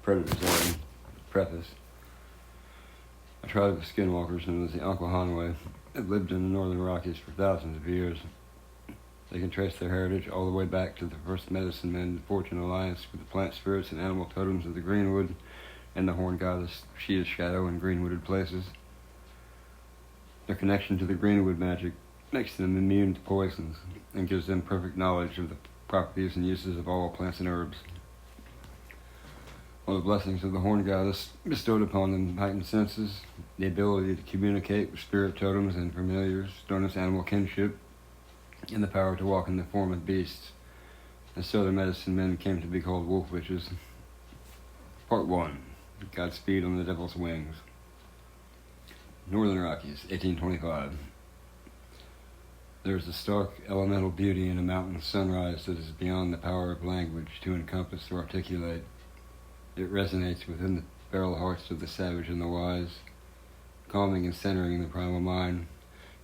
Predator's Errand. Preface. A tribe of skinwalkers known as the Hanwe have lived in the northern Rockies for thousands of years. They can trace their heritage all the way back to the first medicine men to forge an alliance with the plant spirits and animal totems of the Greenwood and the horn goddess Shia's shadow in greenwooded places. Their connection to the greenwood magic makes them immune to poisons and gives them perfect knowledge of the properties and uses of all plants and herbs. One of the blessings of the horn goddess bestowed upon them heightened senses, the ability to communicate with spirit totems and familiars known as animal kinship, and the power to walk in the form of beasts, and so their medicine men came to be called wolf witches. Part 1. Godspeed on the Devil's Wings. Northern Rockies, 1825. There is a stark elemental beauty in a mountain sunrise that is beyond the power of language to encompass or articulate. It resonates within the feral hearts of the savage and the wise, calming and centering the primal mind,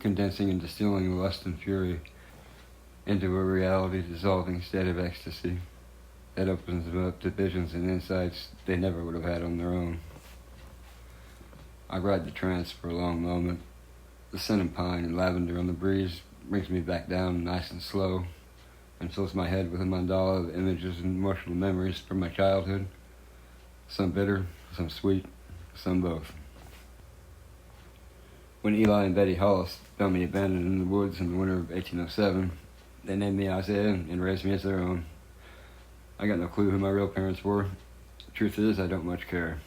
condensing and distilling lust and fury into a reality-dissolving state of ecstasy that opens them up to visions and insights they never would have had on their own. I ride the trance for a long moment. The scent of pine and lavender on the breeze brings me back down nice and slow and fills my head with a mandala of images and emotional memories from my childhood. Some bitter, some sweet, some both. When Eli and Betty Hollis found me abandoned in the woods in the winter of 1807, they named me Isaiah and raised me as their own. I got no clue who my real parents were. The truth is, I don't much care.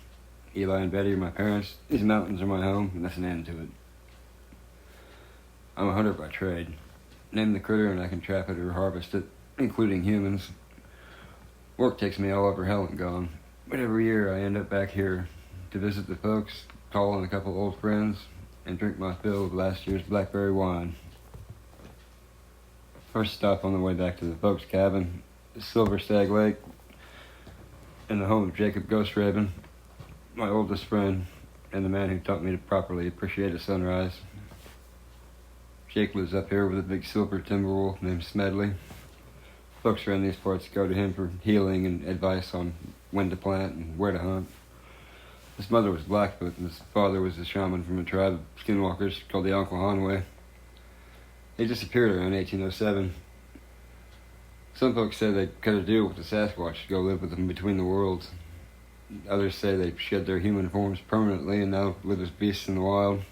Eli and Betty are my parents, these mountains are my home, and that's an end to it. I'm a hunter by trade. Name the critter and I can trap it or harvest it, including humans. Work takes me all over hell and gone. But every year I end up back here to visit the folks, call on a couple old friends, and drink my fill of last year's blackberry wine. First stop on the way back to the folks' cabin is Silver Stag Lake and the home of Jacob Ghost Raven, my oldest friend, and the man who taught me to properly appreciate a sunrise. Jake lives up here with a big silver timber wolf named Smedley. Folks around these parts go to him for healing and advice on when to plant and where to hunt. His mother was Blackfoot and his father was a shaman from a tribe of skinwalkers called the Hanwe. He disappeared around 1807. Some folks say they cut a deal with the Sasquatch to go live with them between the worlds. Others say they shed their human forms permanently and now live as beasts in the wild.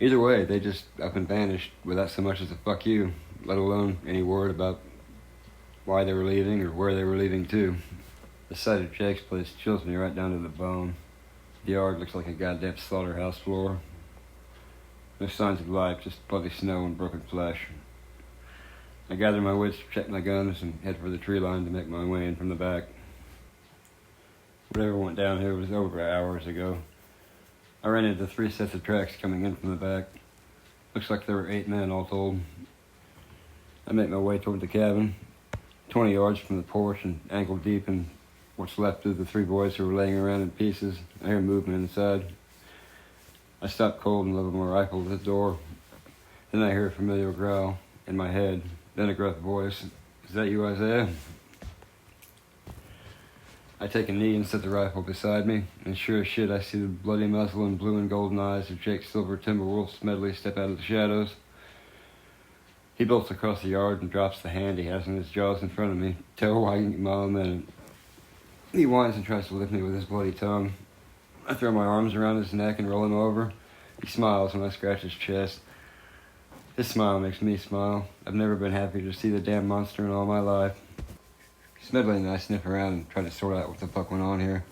Either way, they just up and vanished without so much as a fuck you, let alone any word about why they were leaving or where they were leaving to. The sight of Jake's place chills me right down to the bone. The yard looks like a goddamn slaughterhouse floor. No signs of life, just bloody snow and broken flesh. I gather my wits, check my guns, and head for the tree line to make my way in from the back. Whatever went down here was over hours ago. I ran into 3 sets of tracks coming in from the back. Looks like there were 8 men all told. I make my way toward the cabin, 20 yards from the porch and ankle deep in what's left of the 3 boys who were laying around in pieces. I hear movement inside. I stop cold and level my rifle at the door. Then I hear a familiar growl in my head, then a gruff voice. Is that you, Isaiah? I take a knee and set the rifle beside me, and sure as shit I see the bloody muzzle and blue and golden eyes of Jake's silver timber wolf Smedley step out of the shadows. He bolts across the yard and drops the hand he has in his jaws in front of me, tail wagging a mile a minute. He whines and tries to lift me with his bloody tongue. I throw my arms around his neck and roll him over. He smiles when I scratch his chest. His smile makes me smile. I've never been happier to see the damn monster in all my life. Smedley and I sniff around and try to sort out what the fuck went on here.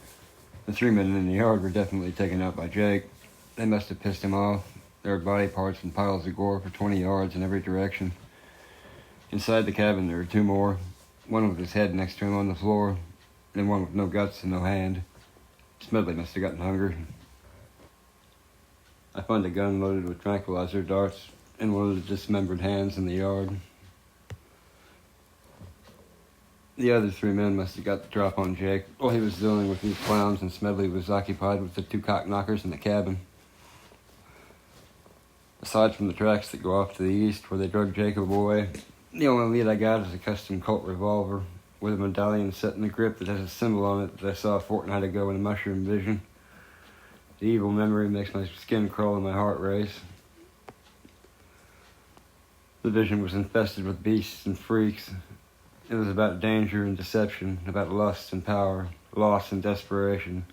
The 3 men in the yard were definitely taken out by Jake. They must have pissed him off. There were body parts and piles of gore for 20 yards in every direction. Inside the cabin there were 2 more, one with his head next to him on the floor, and one with no guts and no hand. Smedley must have gotten hungry. I find a gun loaded with tranquilizer darts and one of the dismembered hands in the yard. The other 3 men must have got the drop on Jake while he was dealing with these clowns, and Smedley was occupied with the 2 cock knockers in the cabin. Aside from the tracks that go off to the east where they drug Jacob away, the only lead I got is a custom Colt revolver with a medallion set in the grip that has a symbol on it that I saw a fortnight ago in a mushroom vision. The evil memory makes my skin crawl and my heart race. The vision was infested with beasts and freaks. It was about danger and deception, about lust and power, loss and desperation,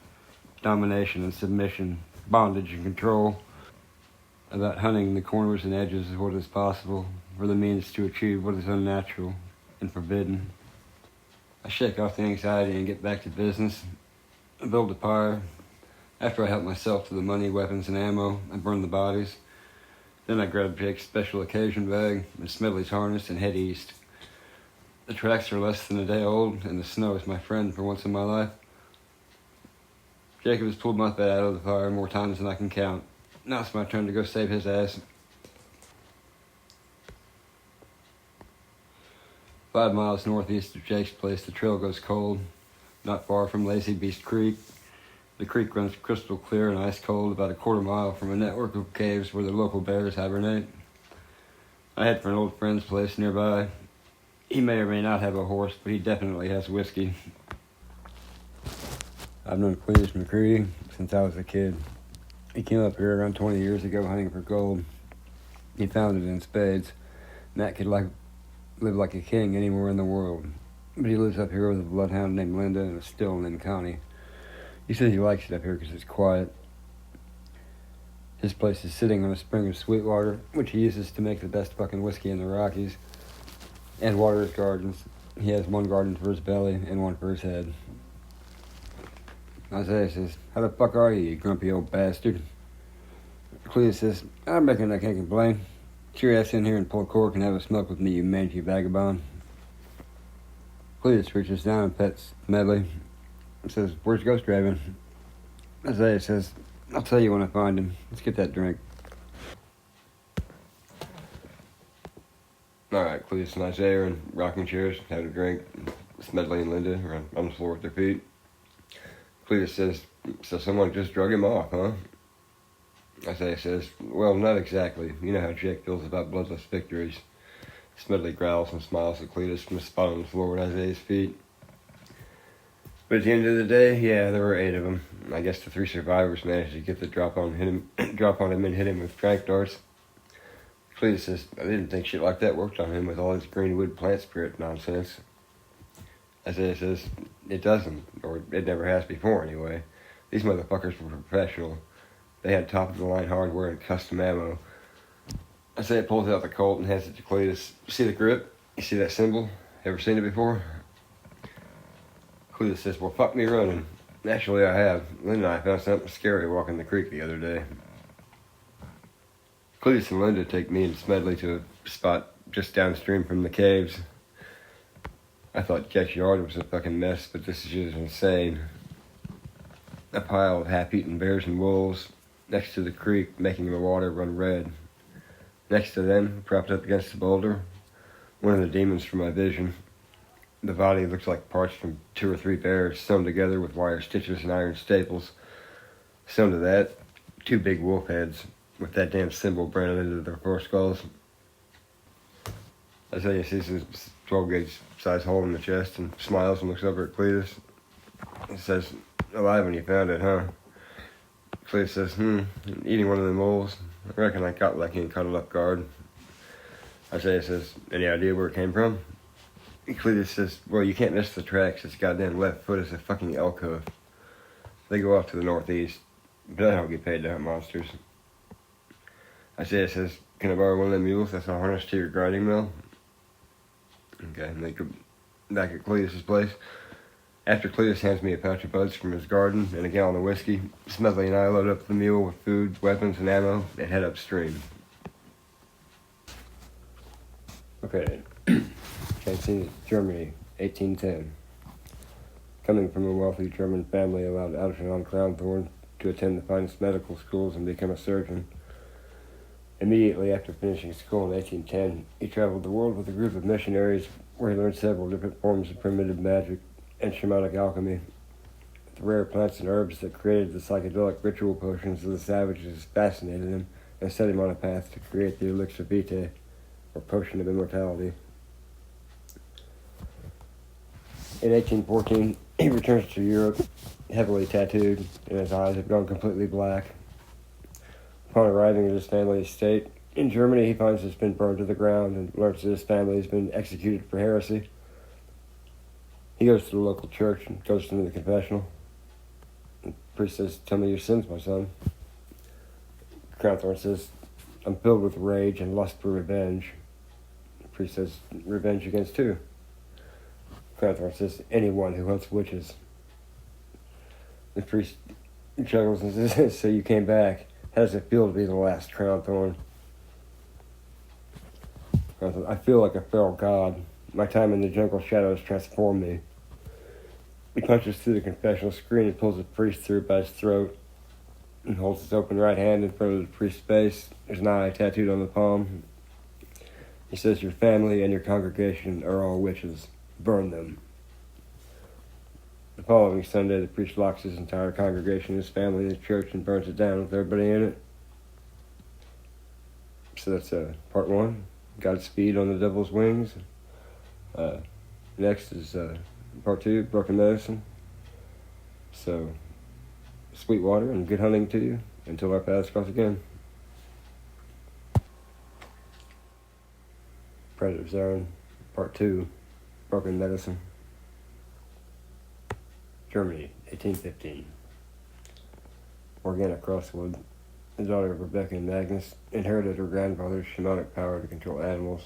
domination and submission, bondage and control, about hunting the corners and edges of what is possible for the means to achieve what is unnatural and forbidden. I shake off the anxiety and get back to business. I build a pyre. After I help myself to the money, weapons, and ammo, I burn the bodies. Then I grab Jake's special occasion bag and Smedley's harness and head east. The tracks are less than a day old, and the snow is my friend for once in my life. Jacob has pulled my fat out of the fire more times than I can count. Now it's my turn to go save his ass. 5 miles northeast of Jake's place, the trail goes cold, not far from Lazy Beast Creek. The creek runs crystal clear and ice cold, about a quarter mile from a network of caves where the local bears hibernate. I head for an old friend's place nearby. He may or may not have a horse, but he definitely has whiskey. I've known Cletus McCree since I was a kid. He came up here around 20 years ago hunting for gold. He found it in spades, and that could live like a king anywhere in the world. But he lives up here with a bloodhound named Linda and a still named Connie. He says he likes it up here because it's quiet. His place is sitting on a spring of sweet water, which he uses to make the best fucking whiskey in the Rockies, and water his gardens. He has one garden for his belly and one for his head. Isaiah says, "How the fuck are you grumpy old bastard?" Cletus says, "I reckon I can't complain. Get your ass in here and pull a cork and have a smoke with me, you mangy vagabond." Cletus reaches down and pets Medley and says, "Where's Ghost Raven?" Isaiah says, "I'll tell you when I find him. Let's get that drink." Alright, Cletus and Isaiah are in rocking chairs, having a drink. Medley and Linda are on the floor with their feet. Cletus says, "So someone just drug him off, huh?" Isaiah says, "Well, not exactly. You know how Jake feels about bloodless victories." Smedley growls and smiles at Cletus from a spot on the floor at Isaiah's feet. But at the end of the day, yeah, there were 8 of them. I guess the 3 survivors managed to get the drop on him and hit him with trank darts. Cletus says, "I didn't think shit like that worked on him with all his greenwood plant spirit nonsense." Isaiah says, "It doesn't, or it never has before anyway. These motherfuckers were professional. They had top-of-the-line hardware and custom ammo." Isaiah pulls out the Colt and hands it to Cletus. "You see the grip? You see that symbol? Ever seen it before?" Cletus says, "Well, fuck me running." "Actually, I have. Linda and I found something scary walking the creek the other day." Cletus and Linda take me and Smedley to a spot just downstream from the caves. I thought Jack's yard was a fucking mess, but this is just insane. A pile of half-eaten bears and wolves next to the creek, making the water run red. Next to them, propped up against the boulder, one of the demons from my vision. The body looks like parts from 2 or 3 bears sewn together with wire stitches and iron staples. Sewn to that, 2 big wolf heads with that damn symbol branded into their foreskulls. Isaiah sees his 12-gauge size hole in the chest and smiles and looks over at Cletus. He says, "Alive when you found it, huh?" Cletus says, "Eating one of them wolves. I reckon I got lucky and caught it off guard." Isaiah says, "Any idea where it came from?" Cletus says, "Well, you can't miss the tracks. Its goddamn left foot is a fucking elk hoof. They go off to the northeast, but I don't get paid to hunt monsters." Isaiah says, "Can I borrow one of them mules that's a harness to your grinding mill?" Okay, and they go back at Cletus's place. After Cletus hands me a pouch of buds from his garden and a gallon of whiskey, Smedley and I load up the mule with food, weapons, and ammo and head upstream. Okay, Changing Germany, 1810. Coming from a wealthy German family allowed Algernon Crownthorne to attend the finest medical schools and become a surgeon. Immediately after finishing school in 1810, he traveled the world with a group of missionaries where he learned several different forms of primitive magic and shamanic alchemy. The rare plants and herbs that created the psychedelic ritual potions of the savages fascinated him and set him on a path to create the elixir vitae, or potion of immortality. In 1814, he returns to Europe, heavily tattooed, and his eyes have gone completely black. Upon arriving at his family estate in Germany, he finds it's been burned to the ground and learns that his family has been executed for heresy. He goes to the local church and goes into the confessional. The priest says, "Tell me your sins, my son." Crown Thorne says, "I'm filled with rage and lust for revenge." The priest says, "Revenge against who?" Crown Thorne says, "Anyone who hunts witches." The priest chuckles and says, "So you came back. How does it feel to be the last Crown Thorne?" Crown Thorne, "I feel like a feral god. My time in the jungle shadows transformed me." He punches through the confessional screen and pulls the priest through by his throat and holds his open right hand in front of the priest's face. There's an eye tattooed on the palm. He says, "Your family and your congregation are all witches. Burn them." The following Sunday, the priest locks his entire congregation, his family, in the church and burns it down with everybody in it. So that's part one, Godspeed on the Devil's Wings. Next is part two, Broken Medicine. So, sweet water and good hunting to you until our paths cross again. Predator's Errand, part two, Broken Medicine. Germany, 1815. Morgana Crosswood, the daughter of Rebecca and Magnus, inherited her grandfather's shamanic power to control animals.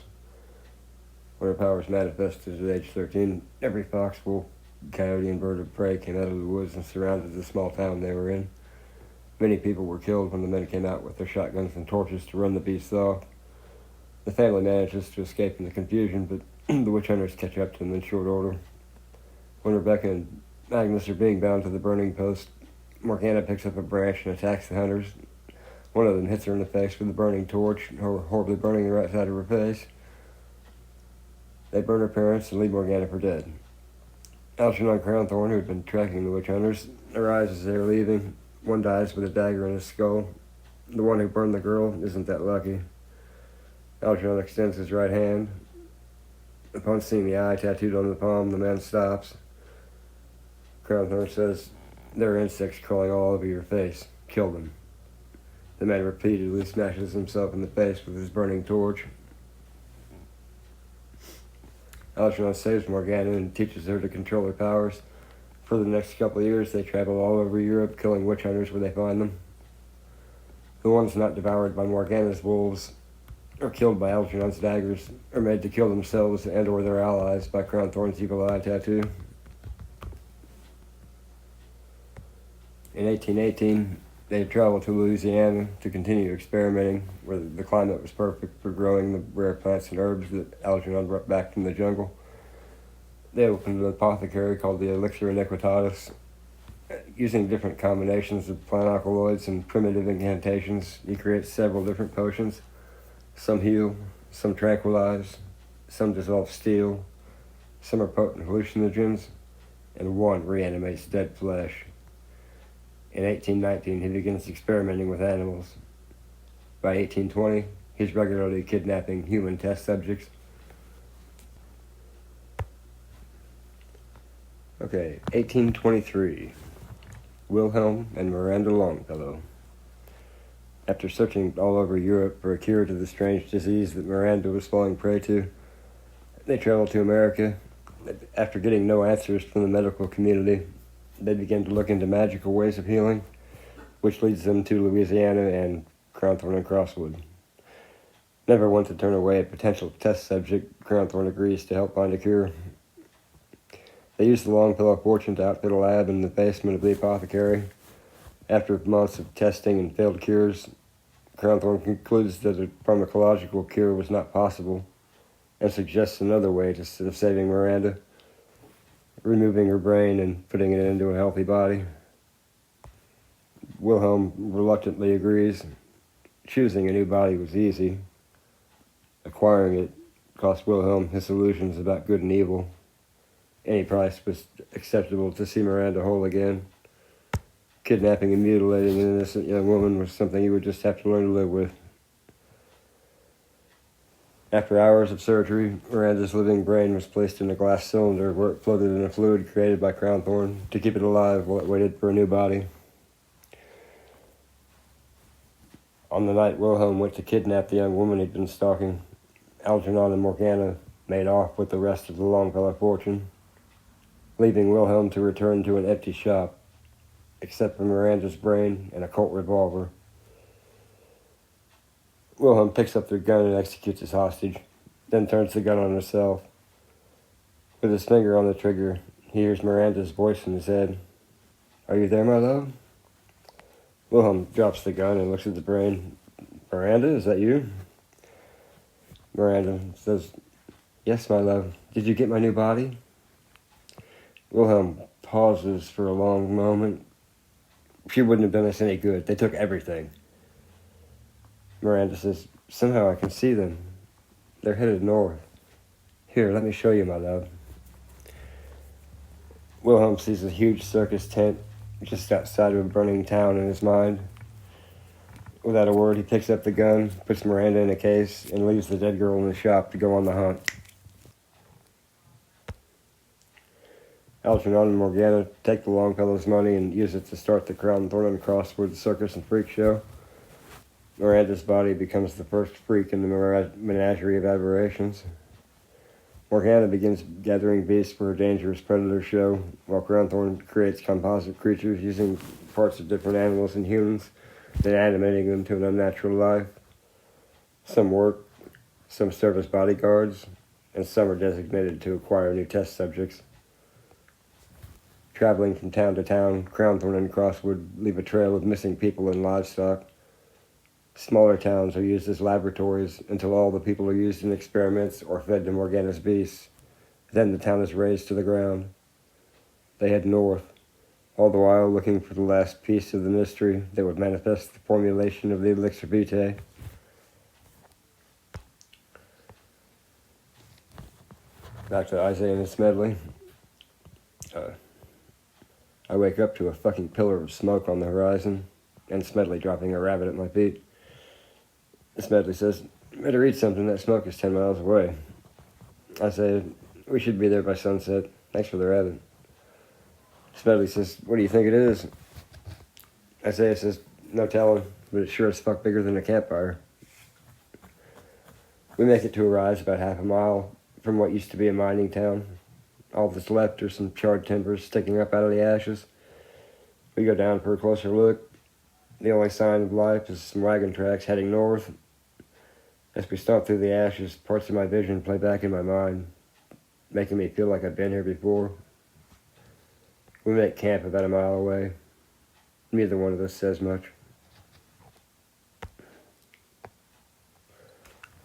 When her powers manifested at age 13, every fox, wolf, coyote, and bird of prey came out of the woods and surrounded the small town they were in. Many people were killed when the men came out with their shotguns and torches to run the beasts off. The family manages to escape in the confusion, but the witch hunters catch up to them in short order. When Rebecca and Magnus are being bound to the burning post, Morgana picks up a branch and attacks the hunters. One of them hits her in the face with a burning torch, horribly burning the right side of her face. They burn her parents and leave Morgana for dead. Algernon Crownthorne, who had been tracking the witch hunters, arrives as they are leaving. One dies with a dagger in his skull. The one who burned the girl isn't that lucky. Algernon extends his right hand. Upon seeing the eye tattooed on the palm, the man stops. Crownthorne says, "There are insects crawling all over your face. Kill them." The man repeatedly smashes himself in the face with his burning torch. Algernon saves Morgana and teaches her to control her powers. For the next couple of years, they travel all over Europe, killing witch hunters where they find them. The ones not devoured by Morgana's wolves or killed by Algernon's daggers are made to kill themselves and or their allies by Crownthorne's evil eye tattoo. In 1818, they traveled to Louisiana to continue experimenting, where the climate was perfect for growing the rare plants and herbs that Algernon brought back from the jungle. They opened an apothecary called the Elixir Iniquitatis. Using different combinations of plant alkaloids and primitive incantations, he creates several different potions. Some heal, some tranquilize, some dissolve steel, some are potent hallucinogens, and one reanimates dead flesh. In 1819, he begins experimenting with animals. By 1820, he's regularly kidnapping human test subjects. Okay, 1823. Wilhelm and Miranda Longfellow. After searching all over Europe for a cure to the strange disease that Miranda was falling prey to, they traveled to America. After getting no answers from the medical community, they begin to look into magical ways of healing, which leads them to Louisiana and Crownthorne and Crosswood. Never one to turn away a potential test subject, Crownthorne agrees to help find a cure. They use the Longfellow fortune to outfit a lab in the basement of the apothecary. After months of testing and failed cures, Crownthorne concludes that a pharmacological cure was not possible and suggests another way of saving Miranda, removing her brain and putting it into a healthy body. Wilhelm reluctantly agrees. Choosing a new body was easy. Acquiring it cost Wilhelm his illusions about good and evil. Any price was acceptable to see Miranda whole again. Kidnapping and mutilating an innocent young woman was something he would just have to learn to live with. After hours of surgery, Miranda's living brain was placed in a glass cylinder where it floated in a fluid created by crown thorn to keep it alive while it waited for a new body. On the night Wilhelm went to kidnap the young woman he'd been stalking, Algernon and Morgana made off with the rest of the Longfellow fortune, leaving Wilhelm to return to an empty shop, except for Miranda's brain and a Colt revolver. Wilhelm picks up their gun and executes his hostage, then turns the gun on himself. With his finger on the trigger, he hears Miranda's voice in his head. "Are you there, my love?" Wilhelm drops the gun and looks at the brain. "Miranda, is that you?" Miranda says, "Yes, my love. Did you get my new body?" Wilhelm pauses for a long moment. "She wouldn't have done us any good. They took everything." Miranda says, "Somehow I can see them. They're headed north. Here, let me show you, my love." Wilhelm sees a huge circus tent just outside of a burning town in his mind. Without a word, he picks up the gun, puts Miranda in a case, and leaves the dead girl in the shop to go on the hunt. Algernon and Morgana take the Longfellow's money and use it to start the Crown Thorn and Crosswood Circus and Freak Show. Miranda's body becomes the first freak in the menagerie of aberrations. Morgana begins gathering beasts for her dangerous predator show, while Crownthorn creates composite creatures using parts of different animals and humans, then animating them to an unnatural life. Some work, some serve as bodyguards, and some are designated to acquire new test subjects. Traveling from town to town, Crownthorn and Crosswood leave a trail of missing people and livestock. Smaller towns are used as laboratories until all the people are used in experiments or fed to Morgana's beasts. Then the town is razed to the ground. They head north, all the while looking for the last piece of the mystery that would manifest the formulation of the elixir vitae. Back to Isaiah and his medley. I wake up to a fucking pillar of smoke on the horizon, and Smedley dropping a rabbit at my feet. Smedley says, "Better eat something, that smoke is 10 miles away." I say, "We should be there by sunset. Thanks for the rabbit." Smedley says, "What do you think it is?" Isaiah says, "No telling, but it's sure as fuck bigger than a campfire." We make it to a rise about half a mile from what used to be a mining town. All that's left are some charred timbers sticking up out of the ashes. We go down for a closer look. The only sign of life is some wagon tracks heading north. As we stomp through the ashes, parts of my vision play back in my mind, making me feel like I've been here before. We make camp about a mile away. Neither one of us says much.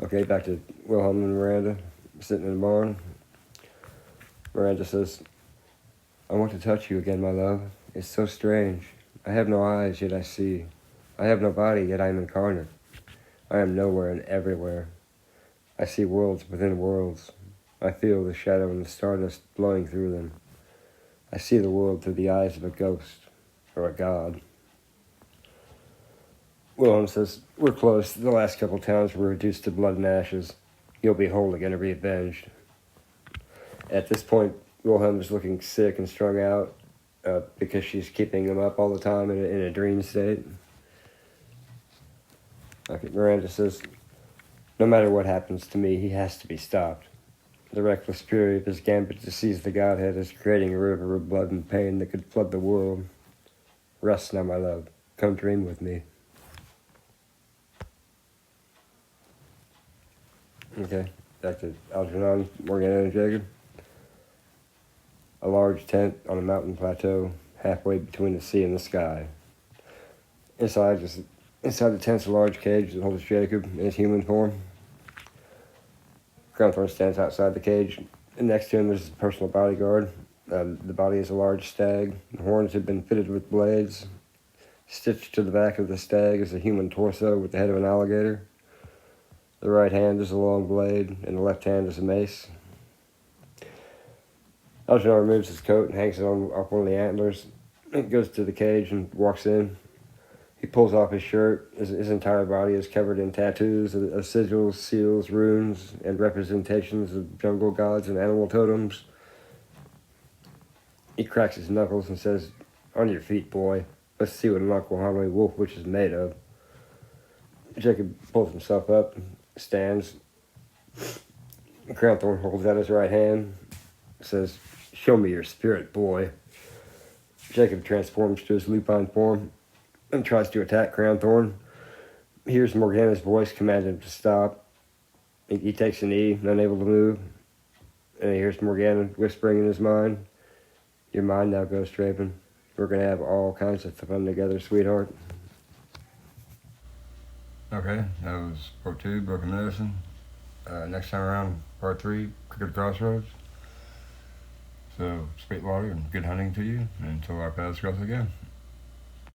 Okay, back to Wilhelm and Miranda, sitting in the barn. Miranda says, "I want to touch you again, my love. It's so strange. I have no eyes, yet I see. I have no body, yet I am incarnate. I am nowhere and everywhere. I see worlds within worlds. I feel the shadow and the stardust blowing through them. I see the world through the eyes of a ghost, or a god." Wilhelm says, "We're close. The last couple towns were reduced to blood and ashes. You'll be whole again to be avenged." At this point, Wilhelm is looking sick and strung out because she's keeping him up all the time in a dream state. Okay, Miranda says, "No matter what happens to me, he has to be stopped. The reckless fury of his gambit to seize the Godhead is creating a river of blood and pain that could flood the world. Rest now, my love. Come dream with me." Okay, back to Algernon, Morgana, and Jacob. A large tent on a mountain plateau, halfway between the sea and the sky. Inside the tent's a large cage that holds Jacob in his human form. Crownthorn stands outside the cage, and next to him is his personal bodyguard. The body is a large stag. The horns have been fitted with blades. Stitched to the back of the stag is a human torso with the head of an alligator. The right hand is a long blade, and the left hand is a mace. Algernon removes his coat and hangs it on off one of the antlers. He goes to the cage and walks in. He pulls off his shirt. His entire body is covered in tattoos of sigils, seals, runes, and representations of jungle gods and animal totems. He cracks his knuckles and says, "On your feet, boy. Let's see what an Aquahani wolf witch is made of." Jacob pulls himself up, stands. Crownthorn holds out his right hand, says, "Show me your spirit, boy." Jacob transforms to his lupine form and tries to attack Crownthorn. He hears Morgana's voice command him to stop. He takes a knee, unable to move, and he hears Morgana whispering in his mind, "You're mine now, Ghost Raven. We're going to have all kinds of fun together, sweetheart." Okay, that was part 2, Broken Medicine. Next time around, part 3, Crooked Crossroads. So, Sweetwater and good hunting to you, and until our paths cross again.